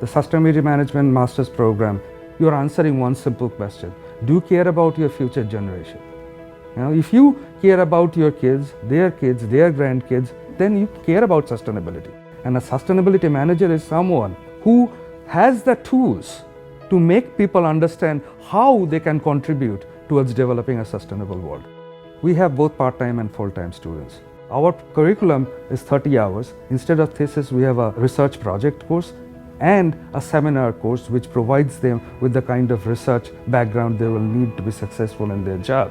the Sustainability Management Master's Program, you're answering one simple question. Do you care about your future generation? If you care about your kids, their grandkids, then you care about sustainability. And a sustainability manager is someone who has the tools to make people understand how they can contribute towards developing a sustainable world. We have both part-time and full-time students. Our curriculum is 30 hours. Instead of thesis, we have a research project course and a seminar course which provides them with the kind of research background they will need to be successful in their job.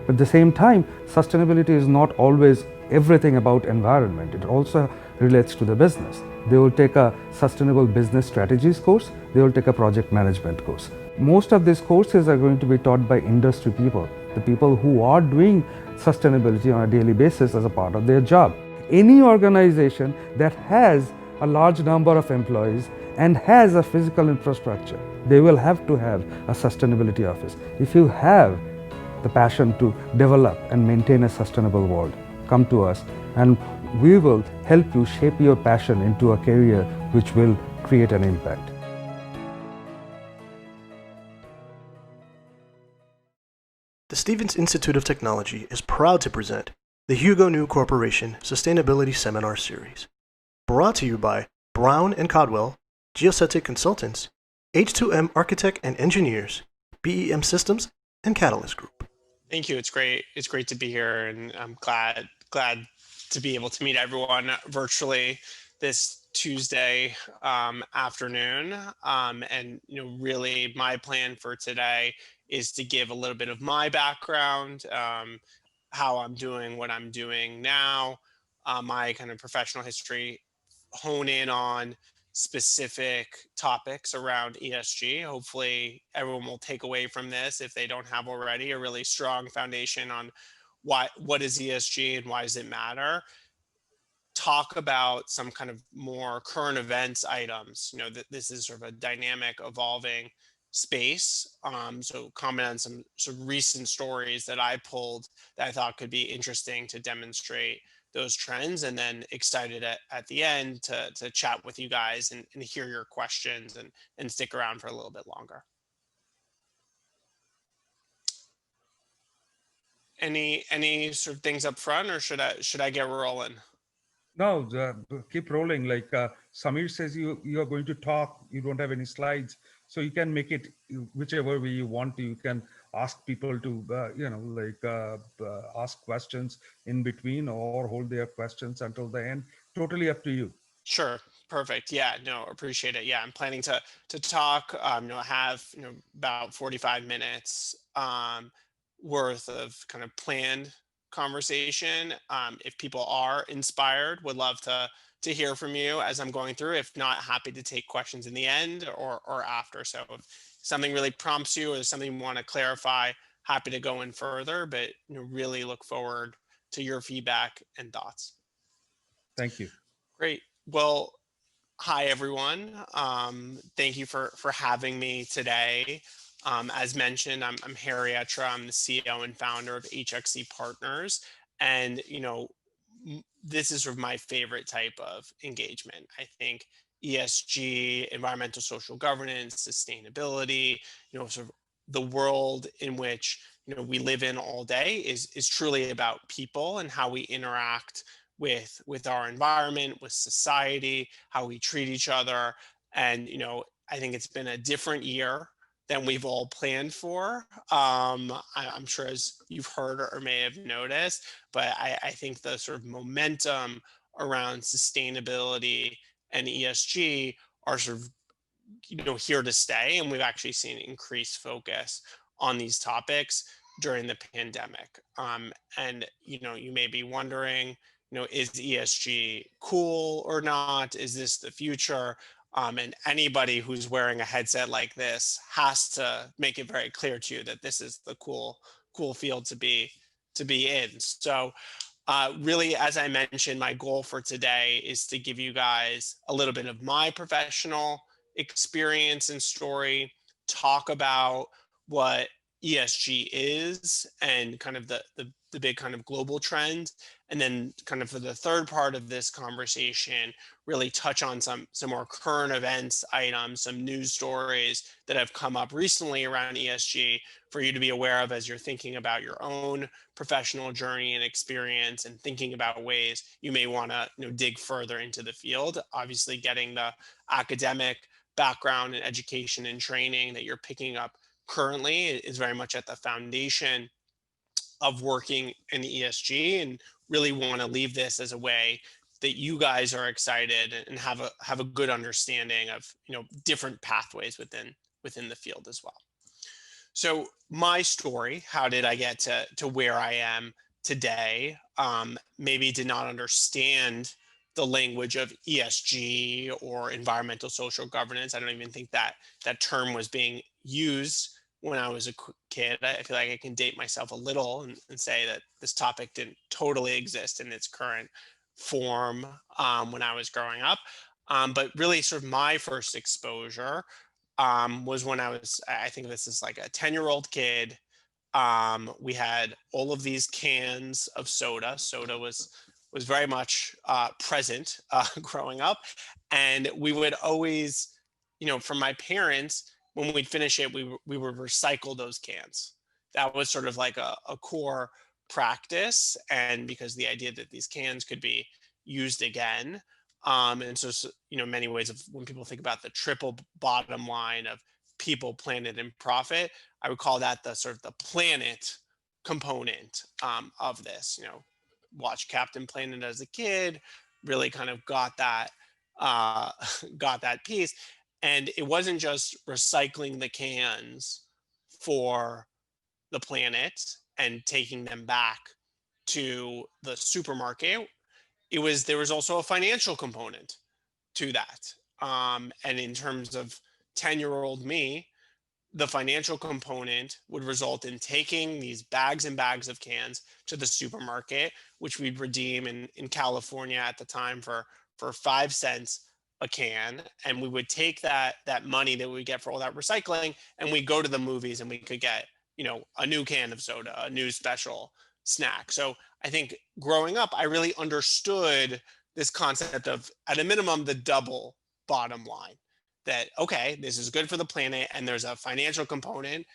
But at the same time, sustainability is not always everything about environment. It also relates to the business. They will take a sustainable business strategies course. They will take a project management course. Most of these courses are going to be taught by industry people, the people who are doing sustainability on a daily basis as a part of their job. Any organization that has a large number of employees and has a physical infrastructure, they will have to have a sustainability office. If you have the passion to develop and maintain a sustainable world, come to us and we will help you shape your passion into a career which will create an impact. The Stevens Institute of Technology is proud to present the Hugo Neu Corporation Sustainability Seminar Series, brought to you by Brown & Codwell, Geocetic Consultants, H2M Architect and Engineers, BEM Systems, and Catalyst Group. Thank you. It's great. It's great to be here, and I'm glad to be able to meet everyone virtually this Tuesday afternoon. And really, my plan for today is to give a little bit of my background, how I'm doing what I'm doing now, my kind of professional history, hone in on specific topics around ESG. Hopefully everyone will take away from this, if they don't have already, a really strong foundation on what is ESG and why does it matter. Talk about some kind of more current events items. That this is sort of a dynamic, evolving space. So comment on some recent stories that I pulled that I thought could be interesting to demonstrate those trends, and then excited at the end to chat with you guys and hear your questions and stick around for a little bit longer. Any sort of things up front, or should I get rolling? No, keep rolling. Like Samir says, you are going to talk. You don't have any slides, so you can make it whichever way you want to. You can ask people to, ask questions in between or hold their questions until the end. Totally up to you. Sure. Perfect. Yeah, no, appreciate it. Yeah, I'm planning to talk, have, about 45 minutes worth of kind of planned conversation. If people are inspired, would love to hear from you as I'm going through. If not, happy to take questions in the end or after. So if something really prompts you or something you want to clarify, happy to go in further, but really look forward to your feedback and thoughts. Thank you. Great. Well, hi everyone. Thank you for having me today. As mentioned, I'm Harry Etra. I'm the CEO and founder of HXC Partners, and this is sort of my favorite type of engagement. I think ESG, environmental social governance, sustainability, sort of the world in which we live in all day is truly about people and how we interact with our environment, with society, how we treat each other. And I think it's been a different year than we've all planned for. I'm sure, as you've heard or may have noticed, but I think the sort of momentum around sustainability and ESG are sort of here to stay, and we've actually seen increased focus on these topics during the pandemic. And you may be wondering, is ESG cool or not? Is this the future? And anybody who's wearing a headset like this has to make it very clear to you that this is the cool field to be in. So really, as I mentioned, my goal for today is to give you guys a little bit of my professional experience and story, talk about what ESG is and kind of the big kind of global trend. And then kind of for the third part of this conversation, really touch on some more current events items, some news stories that have come up recently around ESG for you to be aware of as you're thinking about your own professional journey and experience and thinking about ways you may want to dig further into the field. Obviously, getting the academic background and education and training that you're picking up currently is very much at the foundation of working in ESG, and really want to leave this as a way that you guys are excited and have a good understanding of different pathways within the field as well. So my story, how did I get to where I am today? Maybe did not understand the language of ESG or environmental social governance. I don't even think that term was being used when I was a kid. I feel like I can date myself a little and say that this topic didn't totally exist in its current form when I was growing up. But really, sort of my first exposure was when I think this is like a 10-year-old kid. We had all of these cans of soda. Soda was very much present growing up, and we would always, from my parents, when we'd finish it, we would recycle those cans. That was sort of like a core practice, and because the idea that these cans could be used again. And so, many ways of when people think about the triple bottom line of people, planet, and profit, I would call that the sort of the planet component of this. Watch Captain Planet as a kid, really kind of got that uh, got that piece, and it wasn't just recycling the cans for the planet and taking them back to the supermarket. There was also a financial component to that. And in terms of 10-year-old me, the financial component would result in taking these bags and bags of cans to the supermarket, which we'd redeem in California at the time for 5 cents a can. And we would take that money that we get for all that recycling, and we go to the movies and we could get, a new can of soda, a new special snack. So I think growing up, I really understood this concept of, at a minimum, the double bottom line, that, okay, this is good for the planet, and there's a financial component,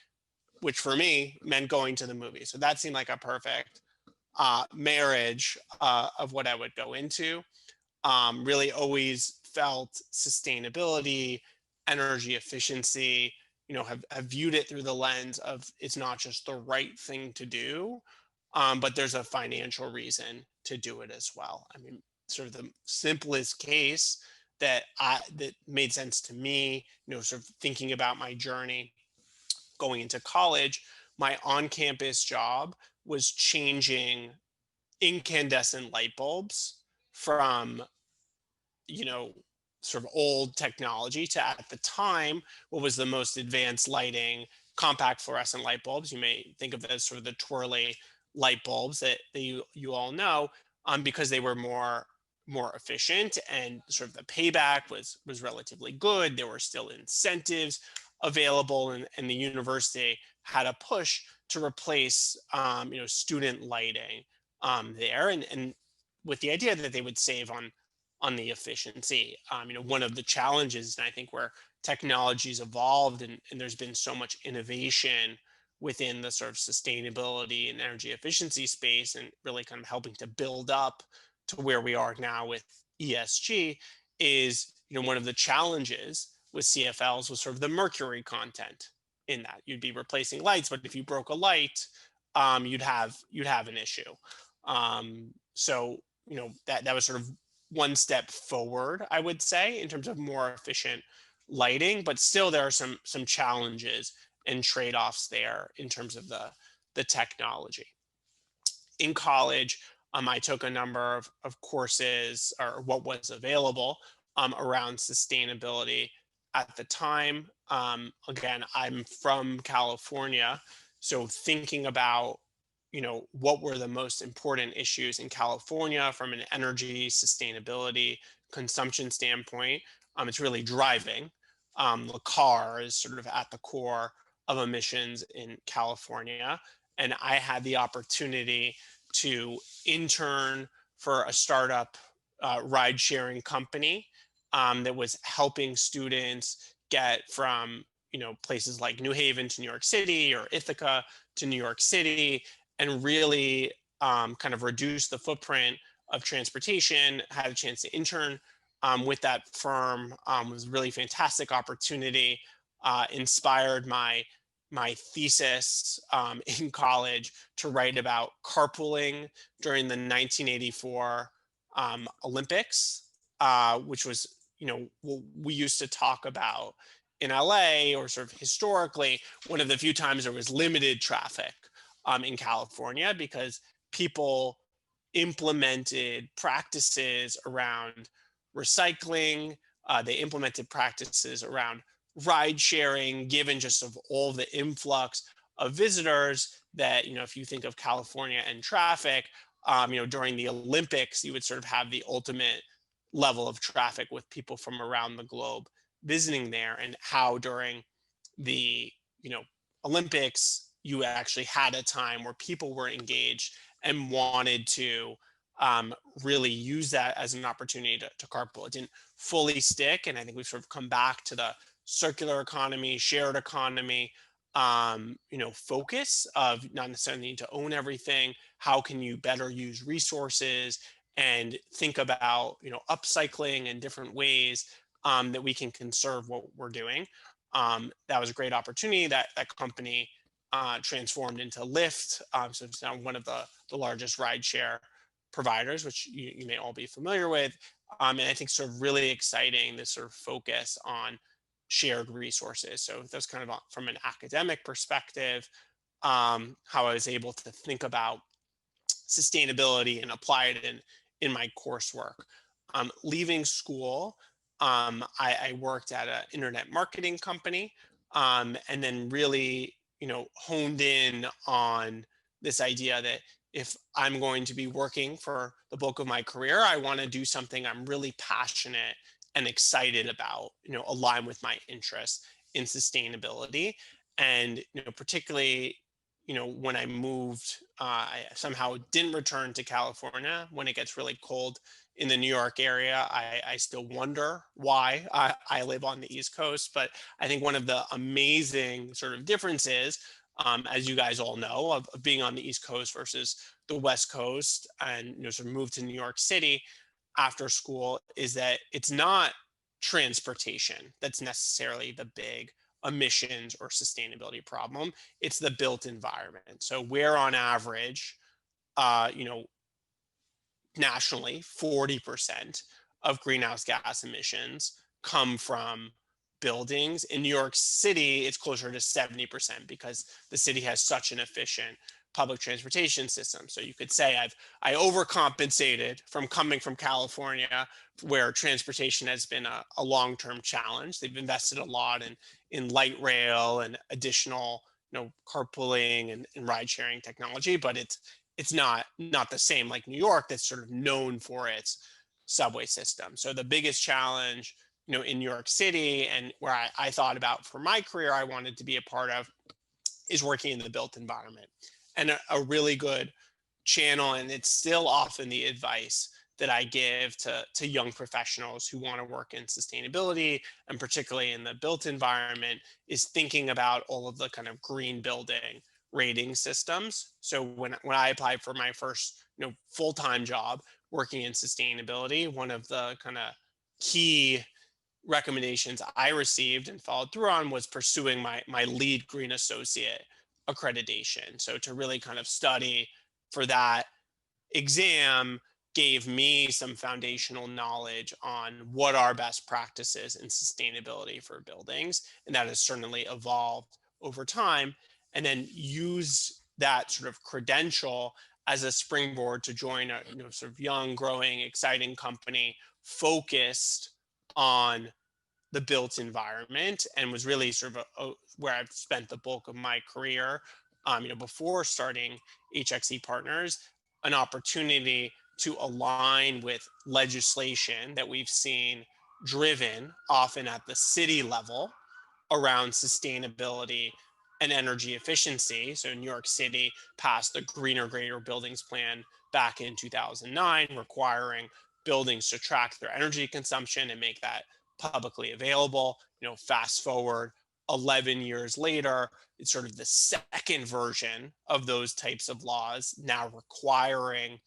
which for me meant going to the movie. So that seemed like a perfect marriage of what I would go into. Really always felt sustainability, energy efficiency, have viewed it through the lens of, it's not just the right thing to do, but there's a financial reason to do it as well. I mean, sort of the simplest case that made sense to me, sort of thinking about my journey going into college, my on-campus job was changing incandescent light bulbs from, you know, sort of old technology to, at the time, what was the most advanced lighting, compact fluorescent light bulbs. You may think of it as sort of the twirly light bulbs that you all know, because they were more efficient, and sort of the payback was relatively good. There were still incentives available, and the university had a push to replace student lighting there, and with the idea that they would save on the efficiency. One of the challenges, and I think where technology's evolved, and there's been so much innovation within the sort of sustainability and energy efficiency space, and really kind of helping to build up to where we are now with ESG, is, one of the challenges with CFLs was sort of the mercury content in that. You'd be replacing lights, but if you broke a light, you'd have an issue. So that was sort of one step forward, I would say, in terms of more efficient lighting, but still there are some challenges and trade-offs there in terms of the technology. In college, I took a number of courses, or what was available, around sustainability at the time. Again, I'm from California, so thinking about what were the most important issues in California from an energy, sustainability, consumption standpoint. It's really driving. The car is sort of at the core of emissions in California, and I had the opportunity to intern for a startup ride sharing company that was helping students get from places like New Haven to New York City or Ithaca to New York City, and really kind of reduce the footprint of transportation. Had a chance to intern with that firm. Was a really fantastic opportunity. Inspired my thesis in college to write about carpooling during the 1984 Olympics, which was, what we used to talk about in LA, or sort of historically, one of the few times there was limited traffic in California, because people implemented practices around recycling. They implemented practices around ride sharing, given just of all the influx of visitors that, if you think of California and traffic, during the Olympics, you would sort of have the ultimate level of traffic with people from around the globe visiting there, and how during the, Olympics, you actually had a time where people were engaged and wanted to really use that as an opportunity to carpool. It didn't fully stick, and I think we've sort of come back to the circular economy, shared economy, focus of not necessarily needing to own everything. How can you better use resources and think about, upcycling and different ways that we can conserve what we're doing. That was a great opportunity. That company transformed into Lyft. So it's now one of the largest rideshare providers, which you may all be familiar with. And I think sort of really exciting, this sort of focus on shared resources. So that's kind of from an academic perspective, how I was able to think about sustainability and apply it in my coursework. Leaving school, I worked at an internet marketing company, and then really, honed in on this idea that if I'm going to be working for the bulk of my career, I want to do something I'm really passionate and excited about, align with my interests in sustainability. And, particularly, when I moved, I somehow didn't return to California when it gets really cold in the New York area. I still wonder why I live on the East Coast, but I think one of the amazing sort of differences, as you guys all know, of being on the East Coast versus the West Coast, and sort of moved to New York City after school, is that it's not transportation that's necessarily the big emissions or sustainability problem. It's the built environment. So where on average, uh, you know, nationally, 40% of greenhouse gas emissions come from buildings. In New York City, it's closer to 70% because the city has such an efficient public transportation system. So you could say I overcompensated from coming from California, where transportation has been a long-term challenge. They've invested a lot in light rail and additional, carpooling and ride sharing technology, but it's not the same like New York, that's sort of known for its subway system. So the biggest challenge, in New York City, and where I thought about for my career, I wanted to be a part of, is working in the built environment. And a really good channel, and it's still often the advice that I give to young professionals who want to work in sustainability, and particularly in the built environment, is thinking about all of the kind of green building rating systems. So when I applied for my first, full-time job working in sustainability, one of the kind of key recommendations I received and followed through on was pursuing my lead green associate accreditation. So to really kind of study for that exam gave me some foundational knowledge on what are best practices in sustainability for buildings. And that has certainly evolved over time. And then use that sort of credential as a springboard to join a, sort of young, growing, exciting company focused on the built environment, and was really sort of where I've spent the bulk of my career, before starting HXE Partners, an opportunity to align with legislation that we've seen driven often at the city level around sustainability and energy efficiency. So New York City passed the Greener Greater Buildings Plan back in 2009, requiring buildings to track their energy consumption and make that publicly available. Fast forward 11 years later, it's sort of the second version of those types of laws now requiring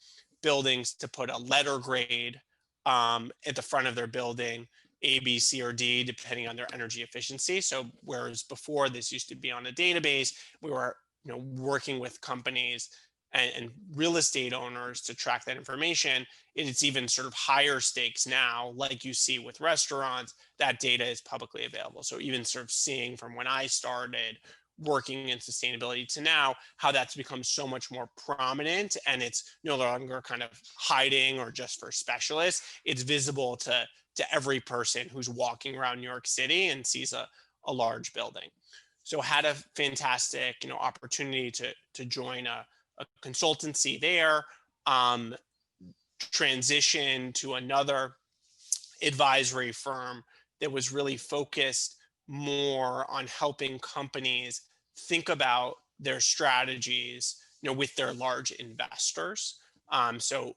buildings to put a letter grade at the front of their building, A, B, C, or D, depending on their energy efficiency. So whereas before this used to be on a database, we were working with companies and real estate owners to track that information. It's even sort of higher stakes now, like you see with restaurants, that data is publicly available. So even sort of seeing from when I started working in sustainability to now, how that's become so much more prominent, and it's no longer kind of hiding or just for specialists. It's visible to every person who's walking around New York City and sees a large building. So had a fantastic opportunity to join a consultancy there, transition to another advisory firm that was really focused more on helping companies think about their strategies, with their large investors. So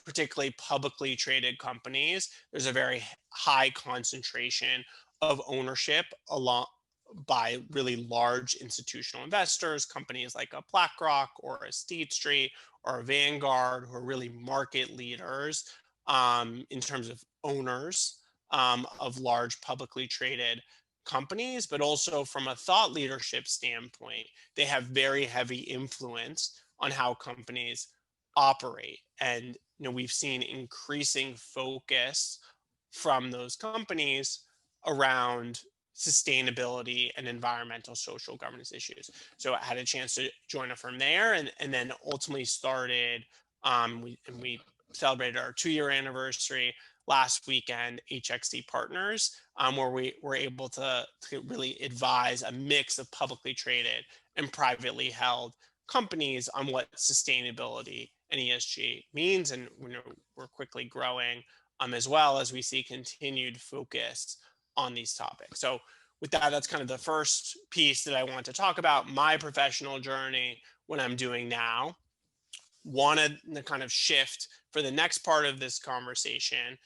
particularly publicly traded companies, there's a very high concentration of ownership along by really large institutional investors, companies like a BlackRock or a State Street or a Vanguard, who are really market leaders in terms of owners of large publicly traded companies, but also from a thought leadership standpoint, they have very heavy influence on how companies operate. And we've seen increasing focus from those companies around sustainability and environmental social governance issues. So I had a chance to join a firm there, and then ultimately started, we celebrated our 2-year anniversary last weekend, HXC Partners, where we were able to really advise a mix of publicly traded and privately held companies on what sustainability and ESG means. And we're quickly growing as well as we see continued focus on these topics. So with that, that's kind of the first piece that I want to talk about, my professional journey, what I'm doing now. Wanted to kind of shift for the next part of this conversation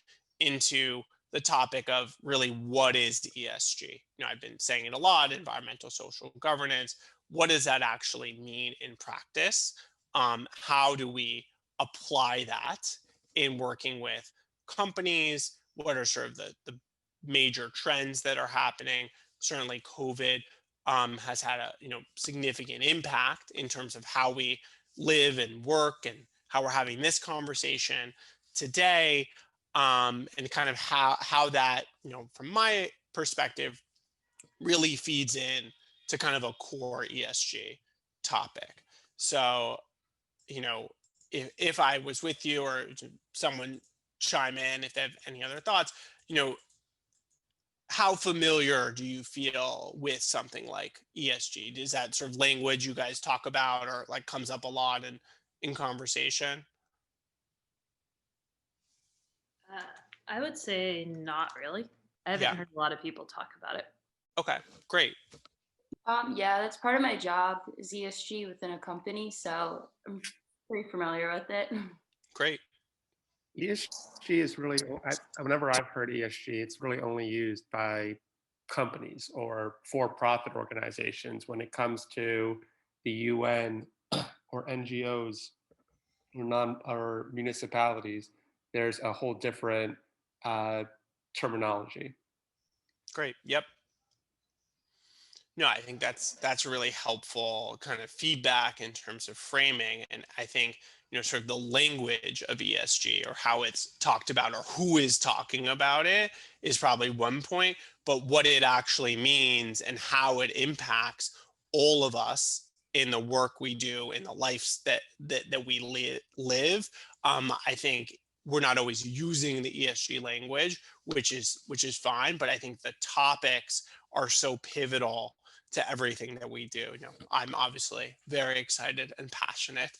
into the topic of really what is ESG. I've been saying it a lot, environmental social governance. What does that actually mean in practice? How do we apply that in working with companies? What are sort of the major trends that are happening? Certainly COVID has had a significant impact in terms of how we live and work, and how we're having this conversation today, and kind of how that, from my perspective, really feeds in to kind of a core ESG topic. So, if I was with you, or someone chime in if they have any other thoughts, how familiar do you feel with something like ESG? Is that sort of language you guys talk about, or like comes up a lot in conversation? I would say not really. I haven't Yeah. heard a lot of people talk about it. Okay, great. Yeah, that's part of my job is ESG within a company, so I'm pretty familiar with it. Great. ESG is really, whenever I've heard ESG, it's really only used by companies or for-profit organizations. When it comes to the UN or NGOs or municipalities, there's a whole different terminology. Great. Yep. No, I think that's really helpful kind of feedback in terms of framing. And I think, sort of the language of ESG, or how it's talked about, or who is talking about it, is probably one point, but what it actually means and how it impacts all of us in the work we do, in the lives that we live. I think we're not always using the ESG language, which is fine, but I think the topics are so pivotal to everything that we do. I'm obviously very excited and passionate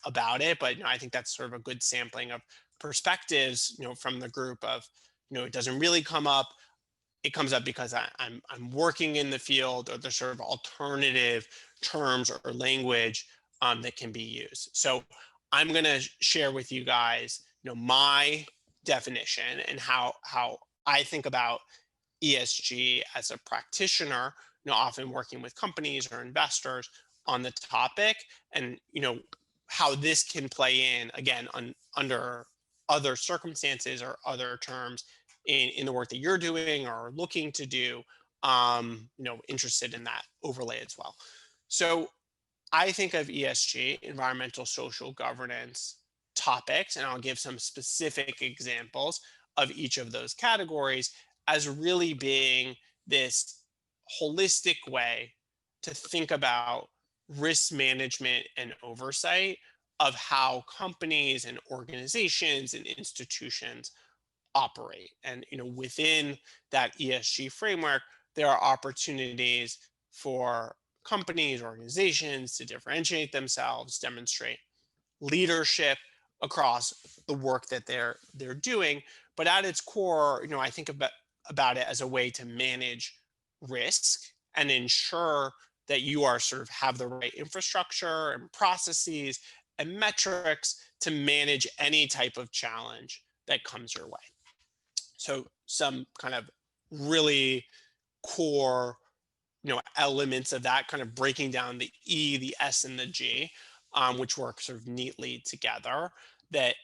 about it, but I think that's sort of a good sampling of perspectives, from the group of, it doesn't really come up. It comes up because I'm working in the field, or there's sort of alternative terms or language that can be used. So I'm going to share with you guys my definition and how I think about ESG as a practitioner, often working with companies or investors on the topic, and how this can play in again under other circumstances or other terms in the work that you're doing or looking to do. Interested in that overlay as well. So I think of ESG, environmental social governance topics, and I'll give some specific examples of each of those categories as really being this holistic way to think about risk management and oversight of how companies and organizations and institutions operate. And within that ESG framework, there are opportunities for companies, organizations to differentiate themselves, demonstrate leadership across the work that they're doing. But at its core, I think about it as a way to manage risk and ensure that you are sort of have the right infrastructure and processes and metrics to manage any type of challenge that comes your way. So some kind of really core elements of that, kind of breaking down the E, the S, and the G, which work sort of neatly together. That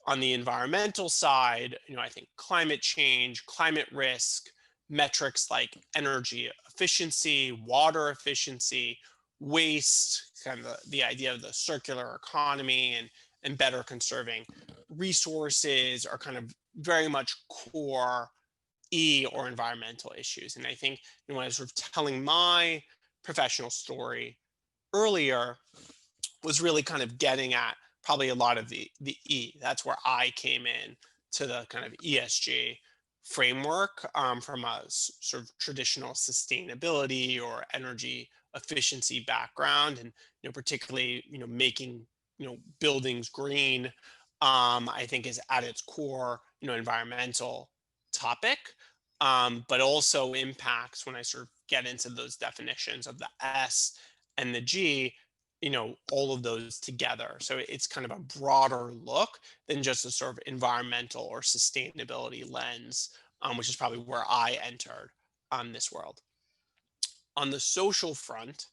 on the environmental side, I think climate change, climate risk, metrics like energy efficiency, water efficiency, waste, kind of the idea of the circular economy and better conserving resources are kind of very much core E or environmental issues. And I think when I was sort of telling my professional story earlier, was really kind of getting at probably a lot of the E. That's where I came in to the kind of ESG framework, from a sort of traditional sustainability or energy efficiency background, and particularly making buildings green. I think is at its core environmental topic, but also impacts, when I sort of get into those definitions of the S and the G, all of those together. So it's kind of a broader look than just a sort of environmental or sustainability lens, which is probably where I entered this world. On the social front,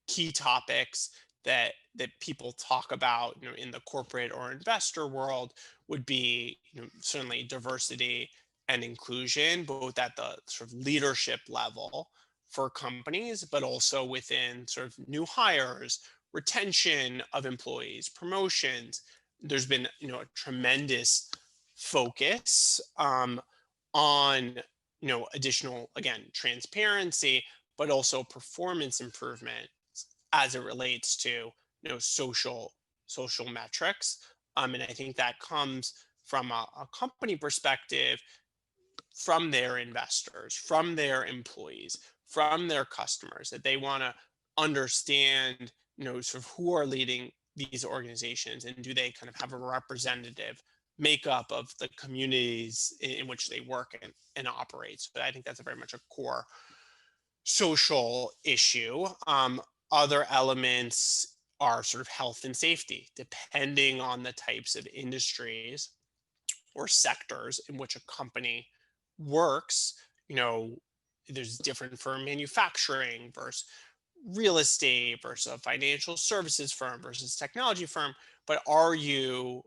key topics that people talk about, in the corporate or investor world would be, certainly diversity and inclusion, both at the sort of leadership level for companies, but also within sort of new hires, retention of employees, promotions. There's been, a tremendous focus on, additional, again, transparency, but also performance improvement as it relates to social metrics, and I think that comes from a company perspective, from their investors, from their employees, from their customers, that they want to understand sort of who are leading these organizations, and do they kind of have a representative makeup of the communities in which they work and operate. So I think that's a very much a core social issue. Other elements are sort of health and safety, depending on the types of industries or sectors in which a company works. There's different for manufacturing versus real estate versus a financial services firm versus technology firm. But are you,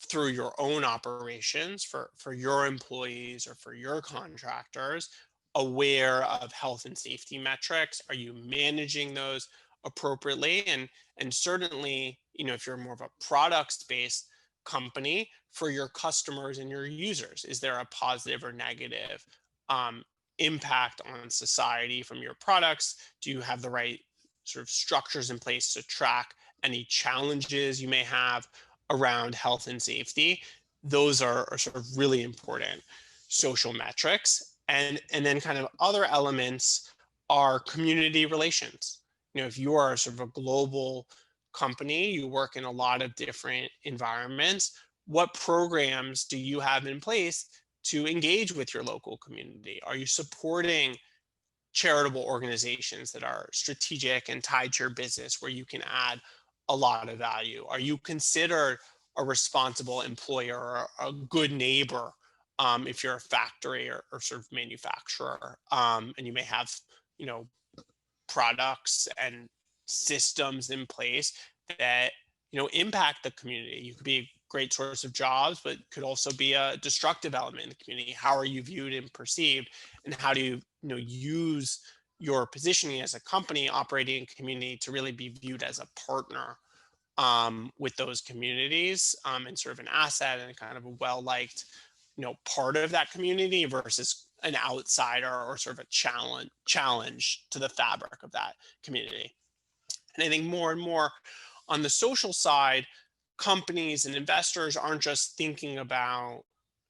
through your own operations for your employees or for your contractors, aware of health and safety metrics? Are you managing those appropriately? And certainly, if you're more of a products based company, for your customers and your users, is there a positive or negative impact on society from your products? Do you have the right sort of structures in place to track any challenges you may have around health and safety? Those are sort of really important social metrics. And then kind of other elements are community relations. If you are sort of a global company, you work in a lot of different environments, what programs do you have in place to engage with your local community? Are you supporting charitable organizations that are strategic and tied to your business, where you can add a lot of value? Are you considered a responsible employer or a good neighbor, if you're a factory or sort of manufacturer, and you may have, you know, products and systems in place that, you know, impact the community. You could be a great source of jobs, but could also be a destructive element in the community. How are you viewed and perceived, and how do you know, use your positioning as a company operating in community to really be viewed as a partner, with those communities, and sort of an asset and kind of a well-liked, you know, part of that community versus an outsider or sort of a challenge to the fabric of that community. And I think more and more on the social side, companies and investors aren't just thinking about,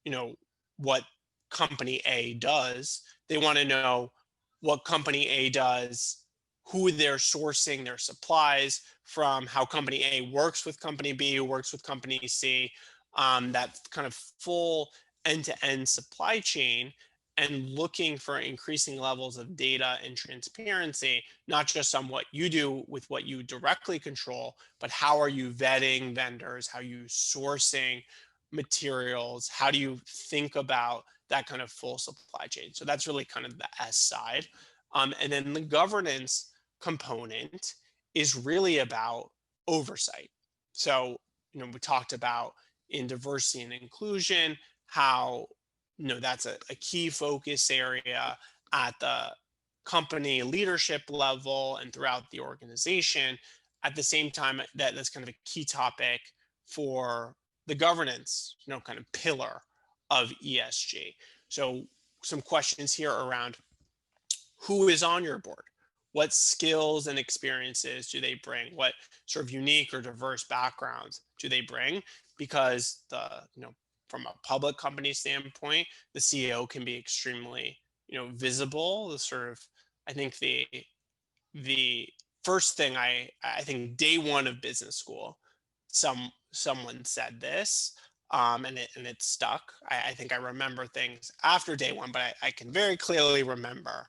you know, what company A does. They want to know what company A does, who they're sourcing their supplies from, how company A works with company B, who works with company C, that kind of full end-to-end supply chain, and looking for increasing levels of data and transparency, not just on what you do with what you directly control, but how are you vetting vendors, how are you sourcing materials, how do you think about that kind of full supply chain. So that's really kind of the S side. And then the governance component is really about oversight. So, you know, we talked about in diversity and inclusion, how, you know, that's a key focus area at the company leadership level and throughout the organization. At the same time, that's kind of a key topic for the governance, you know, kind of pillar of ESG. So some questions here around who is on your board, what skills and experiences do they bring, what sort of unique or diverse backgrounds do they bring, because the, you know, from a public company standpoint, the CEO can be extremely, you know, visible. The sort of, I think the first thing, I think day one of business school, someone said this, and it stuck. I think I remember things after day one, but I can very clearly remember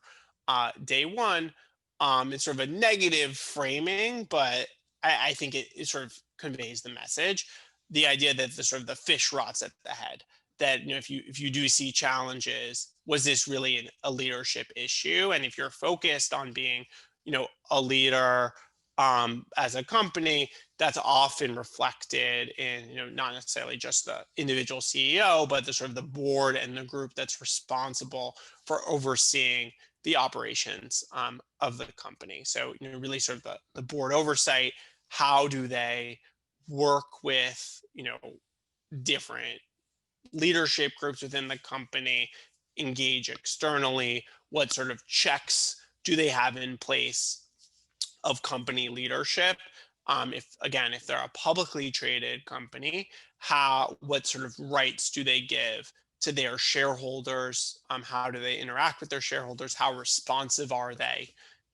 day one. It's sort of a negative framing, but I think it sort of conveys the message. The idea that the sort of the fish rots at the head. That, you know, if you do see challenges, was this really a leadership issue? And if you're focused on being, you know, a leader, as a company, that's often reflected in, you know, not necessarily just the individual CEO, but the sort of the board and the group that's responsible for overseeing the operations, of the company. So, you know, really sort of the board oversight. How do they work with, you know, different leadership groups within the company, engage externally? What sort of checks do they have in place of company leadership? If again, if they're a publicly traded company, what sort of rights do they give to their shareholders? How do they interact with their shareholders? How responsive are they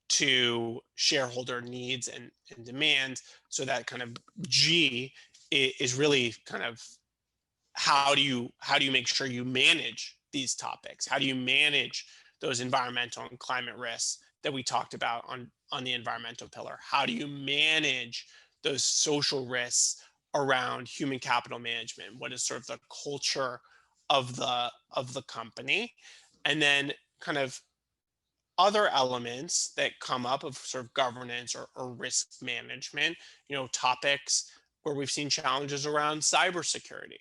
to shareholder needs and demands? So that kind of G is really kind of how do you make sure you manage these topics? How do you manage those environmental and climate risks that we talked about on the environmental pillar? How do you manage those social risks around human capital management? What is sort of the culture of the company? And then kind of other elements that come up of sort of governance or risk management, you know, topics where we've seen challenges around cybersecurity.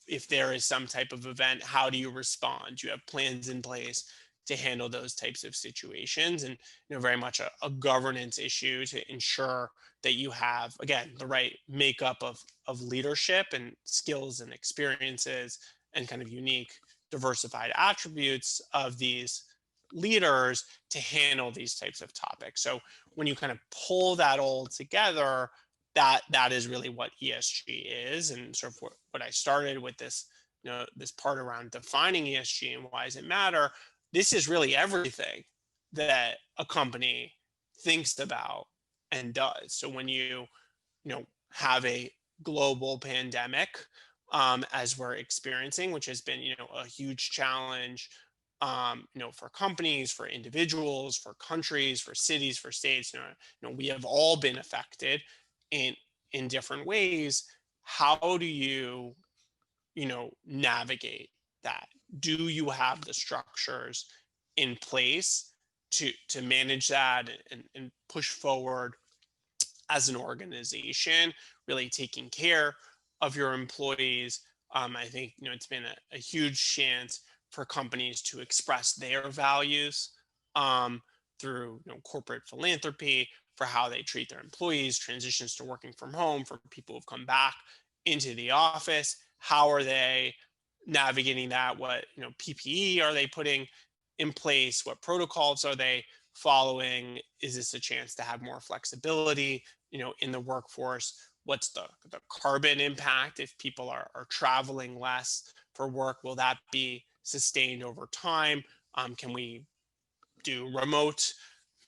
If there is some type of event, how do you respond? Do you have plans in place to handle those types of situations? And, you know, very much a governance issue to ensure that you have, again, the right makeup of leadership and skills and experiences and kind of unique diversified attributes of these leaders to handle these types of topics. So when you kind of pull that all together, that is really what ESG is, and sort of what I started with this, you know, this part around defining ESG and why does it matter. This is really everything that a company thinks about and does. So when you know, have a global pandemic, as we're experiencing, which has been, you know, a huge challenge, you know, for companies, for individuals, for countries, for cities, for states, you know, we have all been affected in different ways. how do you, navigate that? Do you have the structures in place to manage that and push forward as an organization, really taking care of your employees? I think it's been a huge chance for companies to express their values um, through corporate philanthropy, for how they treat their employees, transitions to working from home for people who've come back into the office. How are they navigating that? What PPE are they putting in place? What protocols are they following? Is this a chance to have more flexibility in the workforce? What's the carbon impact if people are traveling less for work? Will that be sustained over time? Can we do remote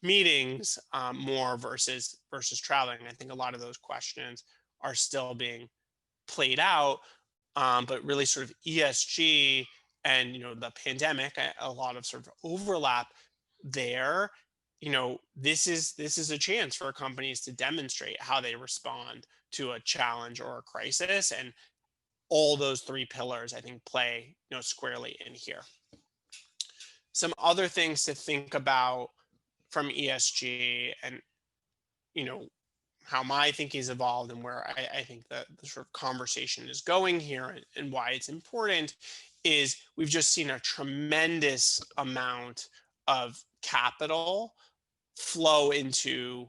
meetings more versus traveling? I think a lot of those questions are still being played out, but really sort of ESG and the pandemic, a lot of sort of overlap there. This is a chance for companies to demonstrate how they respond to a challenge or a crisis, and all those three pillars I think play squarely in here. Some other things to think about from ESG, and you know how my thinking has evolved, and where I think the sort of conversation is going here, and why it's important, is we've just seen a tremendous amount of capital flow into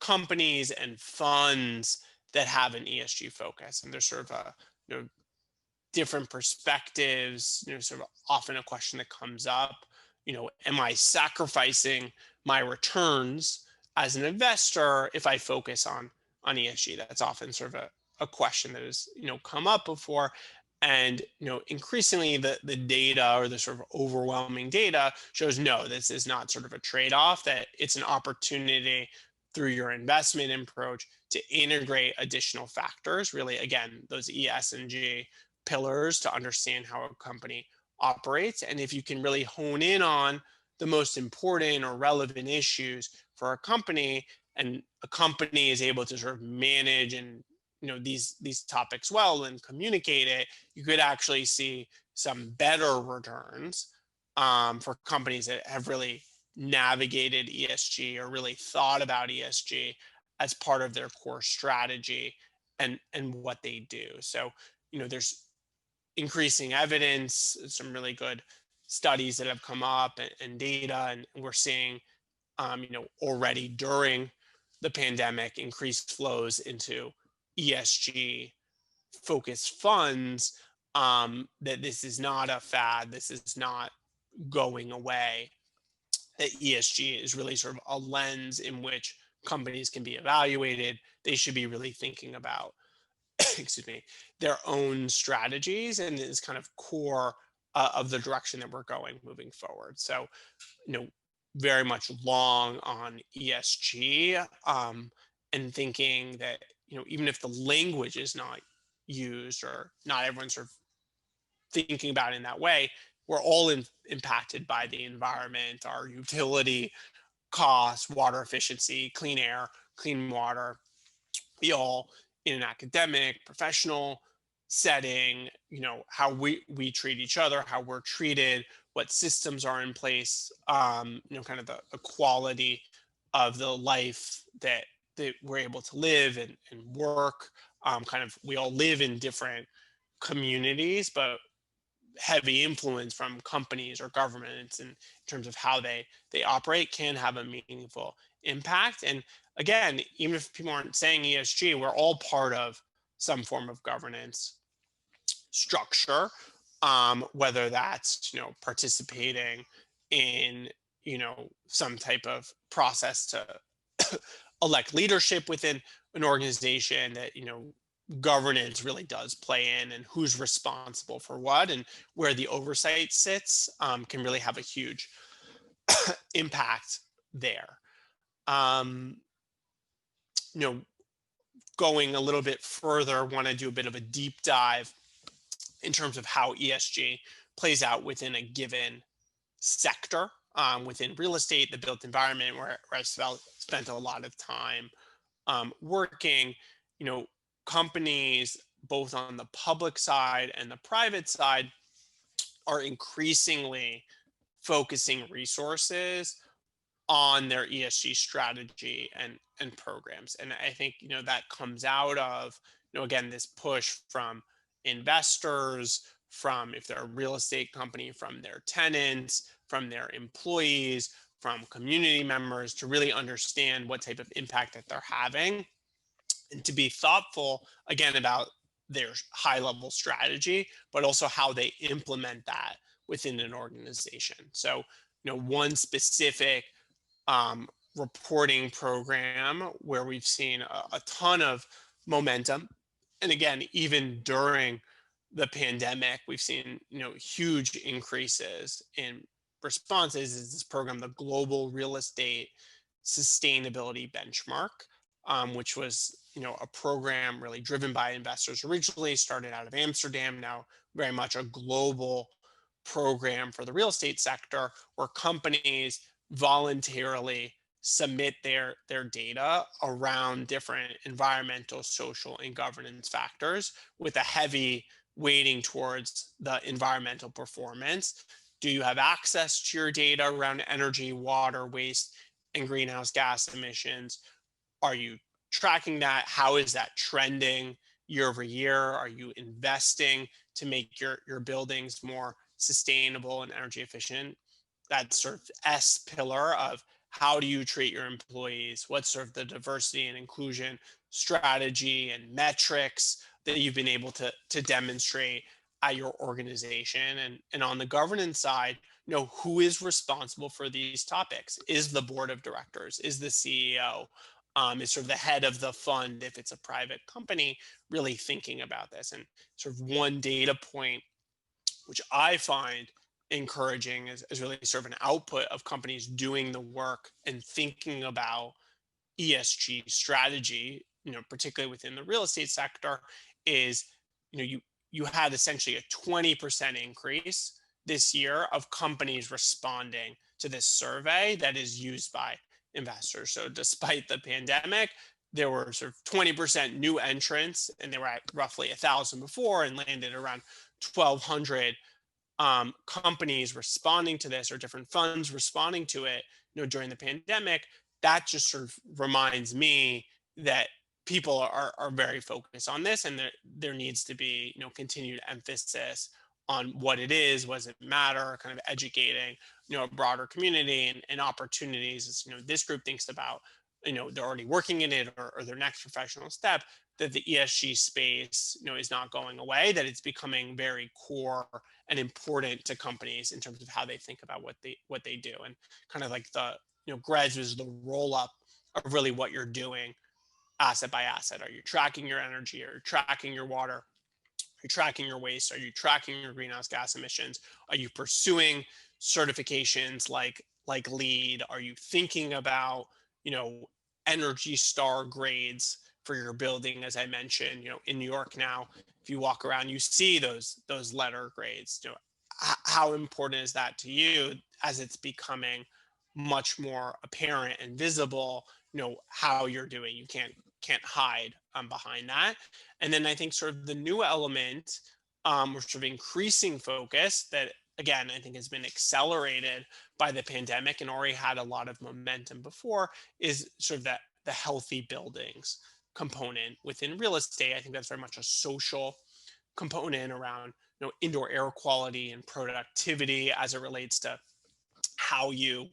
companies and funds that have an ESG focus. And there's sort of a different perspectives, sort of often a question that comes up, am I sacrificing my returns as an investor if I focus on ESG? That's often sort of a question that has, come up before. And, increasingly the data, or the sort of overwhelming data, shows no, this is not sort of a trade-off, that it's an opportunity through your investment approach to integrate additional factors, really, again, those ESG pillars, to understand how a company operates. And if you can really hone in on the most important or relevant issues for a company, and a company is able to sort of manage and these topics well and communicate it, you could actually see some better returns for companies that have really navigated ESG, or really thought about ESG as part of their core strategy and what they do. So there's increasing evidence, some really good studies that have come up, and data, and we're seeing already during the pandemic increased flows into ESG focused funds, that this is not a fad, this is not going away, that ESG is really sort of a lens in which companies can be evaluated. They should be really thinking about excuse me, their own strategies, and is kind of core of the direction that we're going moving forward. So, very much long on ESG, and thinking that, even if the language is not used, or not everyone's sort of thinking about it in that way, we're all impacted by the environment, our utility costs, water efficiency, clean air, clean water. We all, in an academic, professional setting, how we treat each other, how we're treated, what systems are in place, kind of the quality of the life that we're able to live and work. Kind of, we all live in different communities, but heavy influence from companies or governments, and in terms of how they operate, can have a meaningful impact. And again, even if people aren't saying ESG, we're all part of some form of governance structure, whether that's participating in some type of process to elect leadership within an organization, that governance really does play in, and who's responsible for what, and where the oversight sits, can really have a huge impact there. um, Going a little bit further, want to do a bit of a deep dive in terms of how ESG plays out within a given sector, within real estate, the built environment, where I spent a lot of time working. Companies both on the public side and the private side, are increasingly focusing resources on their ESG strategy and programs. And I think, that comes out of, again, this push from investors, from, if they're a real estate company, from their tenants, from their employees, from community members, to really understand what type of impact that they're having, and to be thoughtful again about their high level strategy, but also how they implement that within an organization. So, one specific reporting program where we've seen a ton of momentum, and again, even during the pandemic, we've seen huge increases in responses, is this program, the Global Real Estate Sustainability Benchmark, which was a program really driven by investors, originally started out of Amsterdam, now very much a global program for the real estate sector, where companies voluntarily submit their data around different environmental, social, and governance factors, with a heavy weighting towards the environmental performance. Do you have access to your data around energy, water, waste, and greenhouse gas emissions? Are you tracking that? How is that trending year over year? Are you investing to make your buildings more sustainable and energy efficient? That sort of S pillar of how do you treat your employees? What's sort of the diversity and inclusion strategy and metrics that you've been able to demonstrate at your organization? And on the governance side, who is responsible for these topics? Is the board of directors? Is the CEO? Is sort of the head of the fund, if it's a private company, really thinking about this? And sort of one data point, which I find encouraging, is really sort of an output of companies doing the work and thinking about ESG strategy, particularly within the real estate sector, is, you had essentially a 20% increase this year of companies responding to this survey that is used by investors. So despite the pandemic, there were sort of 20% new entrants, and they were at roughly 1,000 before and landed around 1,200 companies responding to this, or different funds responding to it, during the pandemic. That just sort of reminds me that people are very focused on this, and there needs to be continued emphasis on what it is, what does it matter, kind of educating a broader community, and opportunities as this group thinks about they're already working in it, or their next professional step, that the ESG space is not going away, that it's becoming very core and important to companies in terms of how they think about what they do. And kind of like the GRESB is the roll up of really what you're doing asset by asset. Are you tracking your energy? Are you tracking your water? Are you tracking your waste? Are you tracking your greenhouse gas emissions? Are you pursuing certifications like LEED? Are you thinking about Energy Star grades for your building? As I mentioned, in New York now, if you walk around, you see those letter grades. How important is that to you, as it's becoming much more apparent and visible, how you're doing? You can't hide behind that. And then I think sort of the new element, or sort of increasing focus, that again I think has been accelerated by the pandemic and already had a lot of momentum before, is sort of that the healthy buildings component within real estate. I think that's very much a social component around indoor air quality and productivity as it relates to how you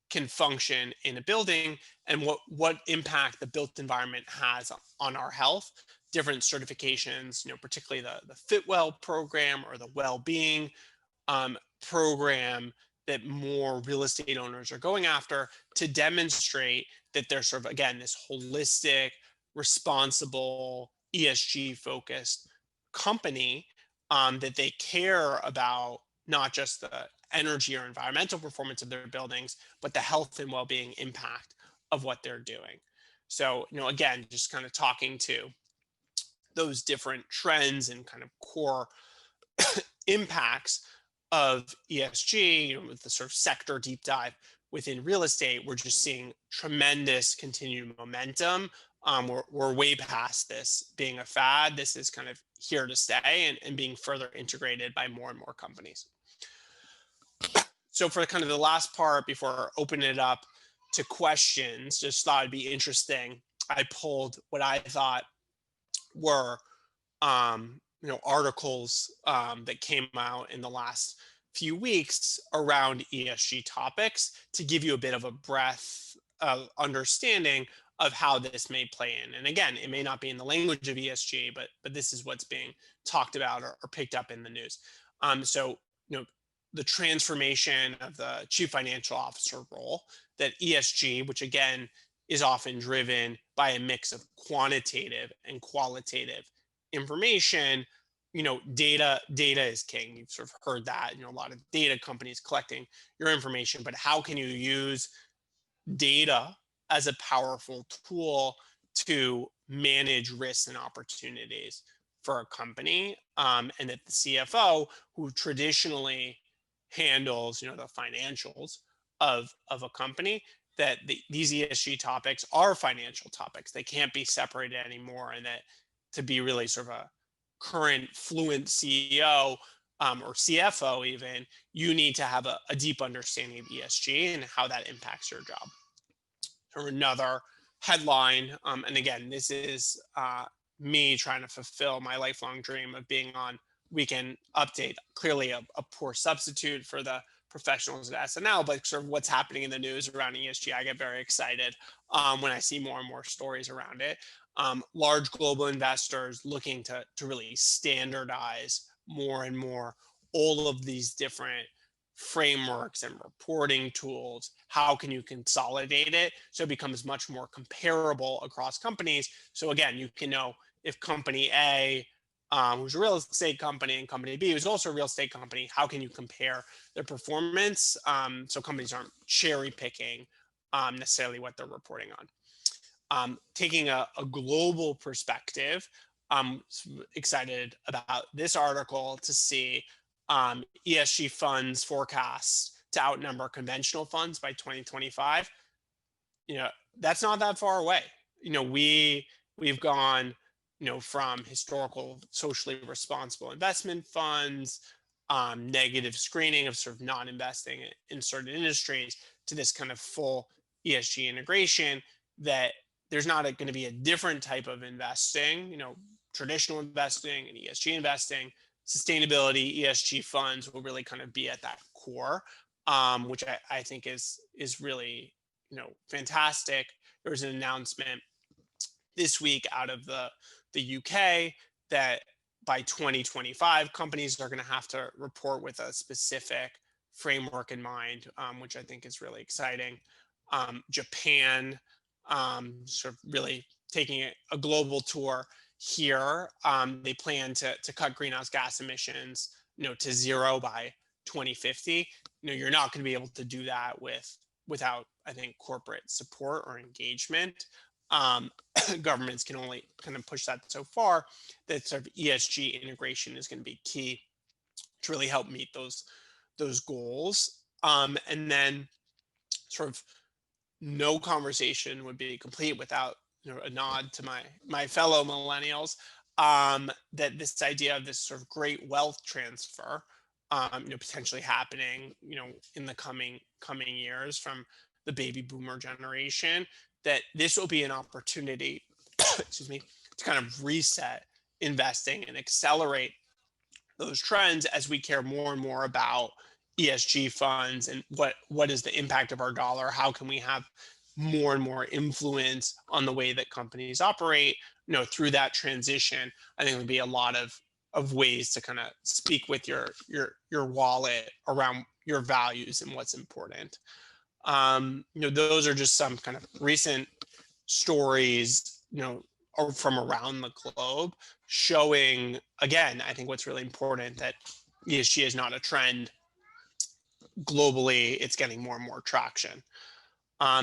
can function in a building, and what impact the built environment has on our health. Different certifications, particularly the Fitwell program, or the well-being program, that more real estate owners are going after, to demonstrate that they're sort of, again, this holistic, responsible, ESG focused company, that they care about not just the energy or environmental performance of their buildings, but the health and well-being impact of what they're doing. So, again, just kind of talking to those different trends and kind of core impacts of ESG, with the sort of sector deep dive within real estate, we're just seeing tremendous continued momentum We're way past this being a fad. This is kind of here to stay and being further integrated by more and more companies. So for kind of the last part before opening it up to questions, just thought it'd be interesting. I pulled what I thought were articles that came out in the last few weeks around ESG topics to give you a bit of a breadth of understanding of how this may play in. And again, it may not be in the language of ESG, but this is what's being talked about or picked up in the news. So the transformation of the chief financial officer role, that ESG, which again is often driven by a mix of quantitative and qualitative information. Data is king. You've sort of heard that. A lot of data companies collecting your information, but how can you use data as a powerful tool to manage risks and opportunities for a company? And that the CFO, who traditionally handles the financials of a company, that these ESG topics are financial topics. They can't be separated anymore, and that to be really sort of a current fluent CEO or CFO even, you need to have a deep understanding of ESG and how that impacts your job. Or another headline, and again, this is me trying to fulfill my lifelong dream of being on Weekend Update. Clearly a poor substitute for the professionals at SNL, but sort of what's happening in the news around ESG, I get very excited when I see more and more stories around it. Large global investors looking to really standardize more and more all of these different frameworks and reporting tools. How can you consolidate it so it becomes much more comparable across companies? So again, you can know if company A, who's a real estate company, and company B, who's also a real estate company, how can you compare their performance so companies aren't cherry picking necessarily what they're reporting on. Taking a global perspective, I'm excited about this article to see ESG funds forecasts to outnumber conventional funds by 2025. That's not that far away. We've gone from historical socially responsible investment funds, negative screening of sort of non-investing in certain industries, to this kind of full ESG integration, that there's not going to be a different type of investing, traditional investing and ESG investing. Sustainability, ESG funds will really kind of be at that core, which I think is really, fantastic. There was an announcement this week out of the UK that by 2025, companies are going to have to report with a specific framework in mind, which I think is really exciting. Japan, sort of really taking a global tour here. They plan to cut greenhouse gas emissions, to zero by 2050. You're not going to be able to do that without, I think, corporate support or engagement. Governments can only kind of push that so far. That sort of ESG integration is going to be key to really help meet those goals. And then sort of no conversation would be complete without a nod to my fellow millennials, that this idea of this sort of great wealth transfer, potentially happening, in the coming years from the baby boomer generation, that this will be an opportunity, excuse me, to kind of reset investing and accelerate those trends as we care more and more about ESG funds and what is the impact of our dollar. How can we have more and more influence on the way that companies operate, through that transition? I think there'll be a lot of ways to kind of speak with your wallet around your values and what's important. Those are just some kind of recent stories, from around the globe, showing, again, I think what's really important, that ESG is not a trend globally. It's getting more and more traction.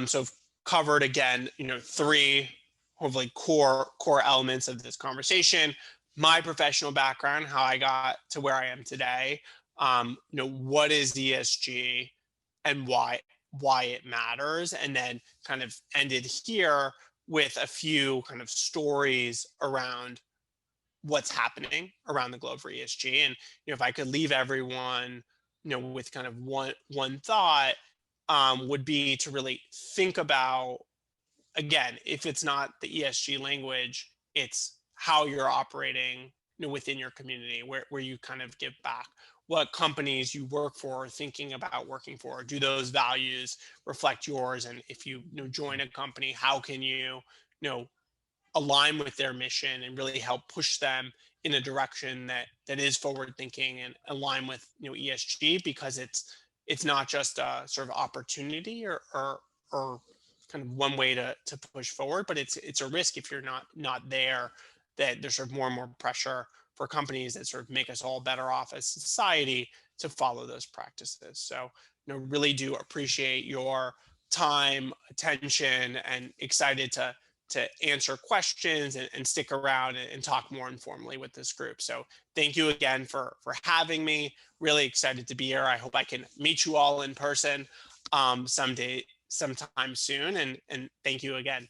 So I've covered, again, three hopefully core elements of this conversation: my professional background, how I got to where I am today, what is ESG and why it matters, and then kind of ended here with a few kind of stories around what's happening around the globe for ESG. And if I could leave everyone, with kind of one thought, would be to really think about, again, if it's not the ESG language, it's how you're operating, within your community, where you kind of give back. What companies you work for, are thinking about working for, do those values reflect yours? And if you, join a company, how can you align with their mission and really help push them in a direction that is forward thinking and align with ESG, because it's not just a sort of opportunity or kind of one way to push forward, but it's a risk if you're not there, that there's sort of more and more pressure for companies that sort of make us all better off as society to follow those practices. So really do appreciate your time, attention, and excited to answer questions and stick around and talk more informally with this group. So thank you again for having me. Really excited to be here. I hope I can meet you all in person sometime soon. And thank you again.